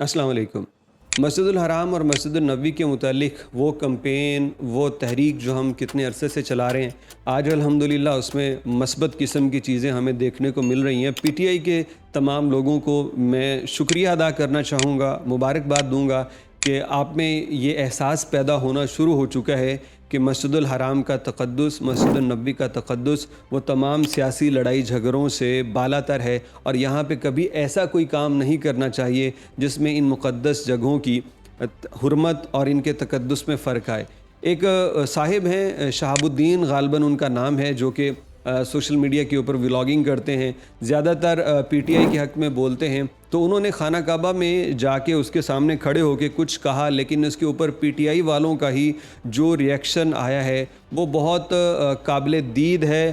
अस्सलाम वालेकुम। मस्जिदुल हराम और मस्जिदुल नबी के मुतालिक वो कैंपेन, वो तहरीक जो हम कितने अरसे से चला रहे हैं, आज अल्हम्दुलिल्लाह उसमें मस्बत किस्म की चीज़ें हमें देखने को मिल रही हैं। पीटीआई के तमाम लोगों को मैं शुक्रिया अदा करना चाहूँगा, मुबारकबाद दूँगा कि आप में ये एहसास पैदा होना शुरू हो चुका है कि मस्जिदुल हराम का तक़द्दुस, मस्जिदुल नबी का तक़द्दुस वो तमाम सियासी लड़ाई झगड़ों से बालातर है और यहाँ पे कभी ऐसा कोई काम नहीं करना चाहिए जिसमें इन मुक़द्दस जगहों की हुर्मत और इनके तक़द्दुस में फ़र्क आए। एक साहिब हैं शहाबुद्दीन ग़ालिबन उनका नाम है, जो कि सोशल मीडिया के ऊपर व्लॉगिंग करते हैं, ज़्यादातर पीटीआई के हक़ में बोलते हैं। तो उन्होंने खाना काबा में जाके उसके सामने खड़े होकर कुछ कहा, लेकिन उसके ऊपर पीटीआई वालों का ही जो रिएक्शन आया है वो बहुत काबिल दीद है।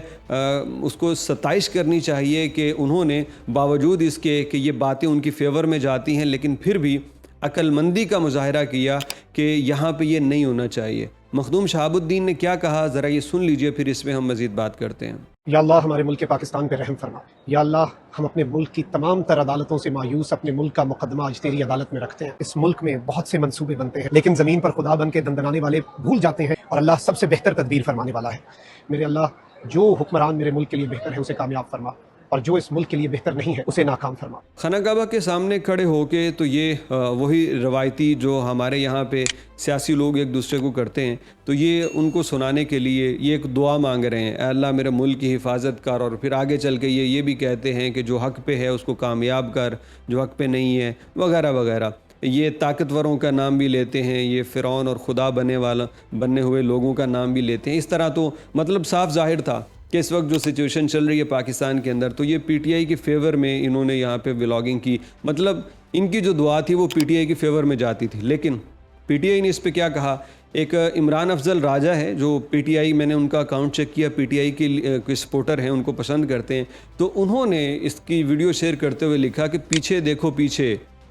उसको सताइश करनी चाहिए कि उन्होंने बावजूद इसके कि ये बातें उनकी फ़ेवर में जाती हैं, लेकिन फिर भी अक्लमंदी का मुजाहरा किया कि यहाँ पे ये नहीं होना चाहिए। मखदूम शहाबुद्दीन ने क्या कहा, ज़रा ये सुन लीजिए, फिर इसमें हम मज़ीद बात करते हैं। या अल्लाह हमारे मुल्क पाकिस्तान पे रहम फरमा। या अल्लाह हम अपने मुल्क की तमाम तर अदालतों से मायूस अपने मुल्क का मुकदमा आज तेरी अदालत में रखते हैं। इस मुल्क में बहुत से मंसूबे बनते हैं, लेकिन ज़मीन पर खुदा बन के दंदनाने वाले भूल जाते हैं और अल्लाह सबसे बेहतर तदबीर फरमाने वाला है। मेरे अल्लाह, जो हुक्मरान मेरे मुल्क के लिए बेहतर है उसे कामयाब फरमा, और जो इस मुल्क के लिए बेहतर नहीं है उसे नाकाम फरमा। खाना काबा के सामने खड़े होके तो ये वही रवायती जो हमारे यहाँ पे सियासी लोग एक दूसरे को करते हैं, तो ये उनको सुनाने के लिए ये एक दुआ मांग रहे हैं, अल्लाह मेरे मुल्क की हिफाजत कर। और फिर आगे चल के ये भी कहते हैं कि जो हक़ पे है उसको कामयाब कर, जो हक़ पे नहीं है, वगैरह वगैरह। ये ताकतवरों का नाम भी लेते हैं, ये फ़िरौन और खुदा बनने हुए लोगों का नाम भी लेते हैं। इस तरह तो मतलब साफ ज़ाहिर था कि इस वक्त जो सिचुएशन चल रही है पाकिस्तान के अंदर, तो ये पीटीआई के फेवर में इन्होंने यहाँ पे व्लॉगिंग की। मतलब इनकी जो दुआ थी वो पीटीआई के फेवर में जाती थी। लेकिन पीटीआई ने इस पे क्या कहा, एक इमरान अफजल राजा है जो पीटीआई, मैंने उनका अकाउंट चेक किया, पीटीआई के सपोर्टर हैं, उनको पसंद करते हैं, तो उन्होंने इसकी वीडियो शेयर करते हुए लिखा कि पीछे देखो पीछे,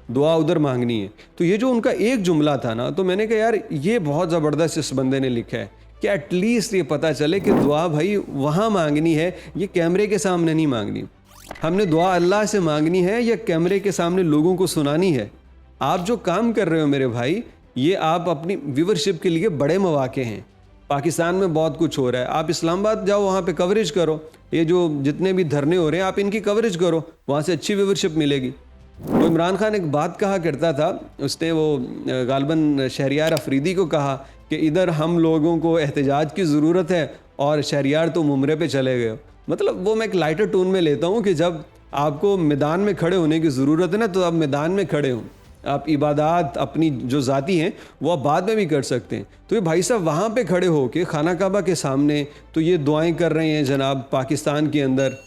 दुआ उधर मांगनी है। तो ये जो उनका एक जुमला था ना, तो मैंने कहा यार ये बहुत ज़बरदस्त इस बंदे ने लिखा है कि एटलीस्ट ये पता चले कि दुआ भाई वहाँ मांगनी है, ये कैमरे के सामने नहीं मांगनी। हमने दुआ अल्लाह से मांगनी है या कैमरे के सामने लोगों को सुनानी है। आप जो काम कर रहे हो मेरे भाई, ये आप अपनी व्यूवरशिप के लिए बड़े मौके हैं। पाकिस्तान में बहुत कुछ हो रहा है, आप इस्लामाबाद जाओ, वहाँ पे कवरेज करो। ये जो जितने भी धरने हो रहे हैं आप इनकी कवरेज करो, वहाँ से अच्छी व्यूवरशिप मिलेगी। तो इमरान खान एक बात कहा करता था, उसने वो गालिबन शहरियार अफरीदी को कहा कि इधर हम लोगों को एहतजाज की ज़रूरत है और शहरियार तो मुमरे पे चले गए। मतलब वो मैं एक लाइटर टोन में लेता हूँ कि जब आपको मैदान में खड़े होने की ज़रूरत है ना, तो आप मैदान में खड़े हों। आप इबादत अपनी जो ज़ाती हैं वो आप बाद में भी कर सकते हैं। तो ये भाई साहब वहाँ पे खड़े हो के खाना काबा के सामने तो ये दुआएं कर रहे हैं जनाब, पाकिस्तान के अंदर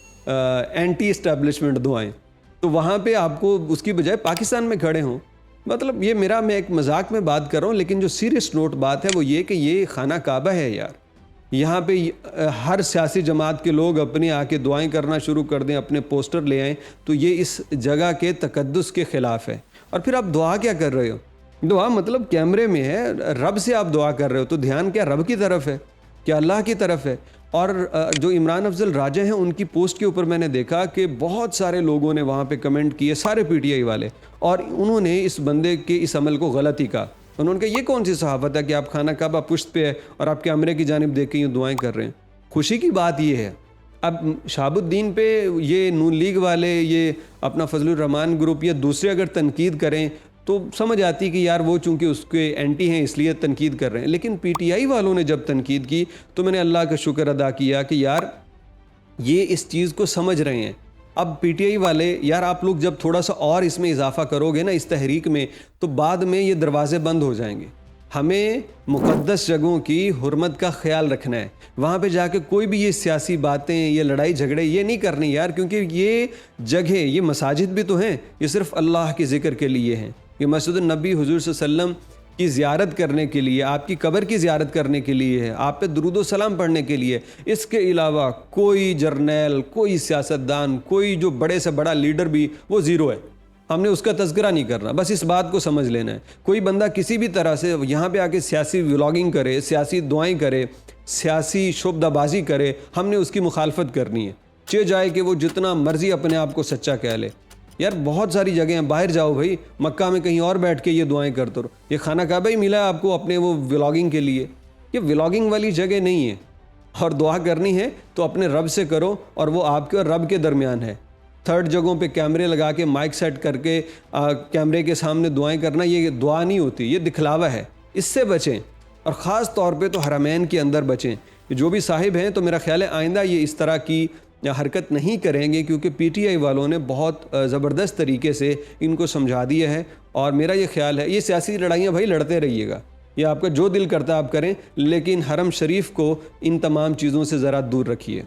एंटी इस्टेब्लिशमेंट दुआएं। तो वहाँ पे आपको उसकी बजाय पाकिस्तान में खड़े हों। मतलब ये मैं एक मजाक में बात कर रहा हूँ, लेकिन जो सीरियस नोट बात है वो ये कि ये खाना काबा है यार। यहाँ पे हर सियासी जमात के लोग अपने आके दुआएं करना शुरू कर दें, अपने पोस्टर ले आएँ, तो ये इस जगह के तकद्दुस के ख़िलाफ़ है। और फिर आप दुआ क्या कर रहे हो? दुआ मतलब कैमरे में है, रब से आप दुआ कर रहे हो, तो ध्यान क्या रब की तरफ है, क्या अल्लाह की तरफ है? और जो इमरान अफजल राजा हैं उनकी पोस्ट के ऊपर मैंने देखा कि बहुत सारे लोगों ने वहाँ पे कमेंट किए, सारे पीटीआई वाले, और उन्होंने इस बंदे के इस अमल को गलत ही कहा। उन्होंने कहा ये कौन सी सहावत है कि आप खाना काबा पुश्त पे है और आप कैमरे की जानिब देख के यूँ दुआएं कर रहे हैं। खुशी की बात ये है, अब शहाबुद्दीन पे ये नून लीग वाले, ये अपना फजलुर रहमान ग्रुप या दूसरे अगर तनकीद करें तो समझ आती कि यार वो चूँकि उसके एंटी हैं इसलिए तनकीद कर रहे हैं। लेकिन पीटीआई वालों ने जब तनकीद की तो मैंने अल्लाह का शुक्र अदा किया कि यार ये इस चीज़ को समझ रहे हैं। अब पीटीआई वाले यार, आप लोग जब थोड़ा सा और इसमें इजाफा करोगे ना इस तहरीक में, तो बाद में ये दरवाजे बंद हो जाएंगे। हमें मुक़द्दस जगहों की हुर्मत का ख्याल रखना है। वहाँ पे जाके कोई भी ये सियासी बातें, ये लड़ाई झगड़े ये नहीं करनी यार, क्योंकि ये जगह, ये मसाजिद भी तो हैं, ये सिर्फ़ अल्लाह के ज़िक्र के लिए हैं। ये मस्जिद नबी हुज़ूर सल्लल्लाहु अलैहि वसल्लम की ज़ियारत करने के लिए, आपकी कब्र की ज़ियारत करने के लिए है, आप पे दुरूद व सलाम पढ़ने के लिए। इसके अलावा कोई जर्नैल, कोई सियासतदान, कोई जो बड़े से बड़ा लीडर भी वो ज़ीरो है। हमने उसका तज़किरा नहीं करना, बस इस बात को समझ लेना है। कोई बंदा किसी भी तरह से यहाँ पे आके सियासी व्लॉगिंग करे, सियासी दुआएं करे, सियासी शोबदाबाजी करे, हमने उसकी मुखालफत करनी है। चे जाए कि वो जितना मर्जी अपने आप को सच्चा कह ले। यार बहुत सारी जगह हैं, बाहर जाओ भाई, मक्का में कहीं और बैठ के ये दुआएं करते रहो। ये खाना काबा ही मिला है आपको अपने वो व्लॉगिंग के लिए, ये व्लॉगिंग वाली जगह नहीं है। और दुआ करनी है तो अपने रब से करो, और वो आपके और रब के दरमियान है। थर्ड जगहों पे कैमरे लगा के माइक सेट करके कैमरे के सामने दुआएं करना, ये दुआ नहीं होती, ये दिखलावा है। इससे बचें, और ख़ास तौर पे तो हरमैन के अंदर बचें। जो भी साहिब हैं तो मेरा ख्याल है आइंदा ये इस तरह की हरकत नहीं करेंगे, क्योंकि पीटीआई वालों ने बहुत ज़बरदस्त तरीके से इनको समझा दिया है। और मेरा ये ख्याल है, ये सियासी लड़ाइयाँ भाई लड़ते रहिएगा, ये आपका जो दिल करता है आप करें, लेकिन हरम शरीफ को इन तमाम चीज़ों से ज़रा दूर रखिए।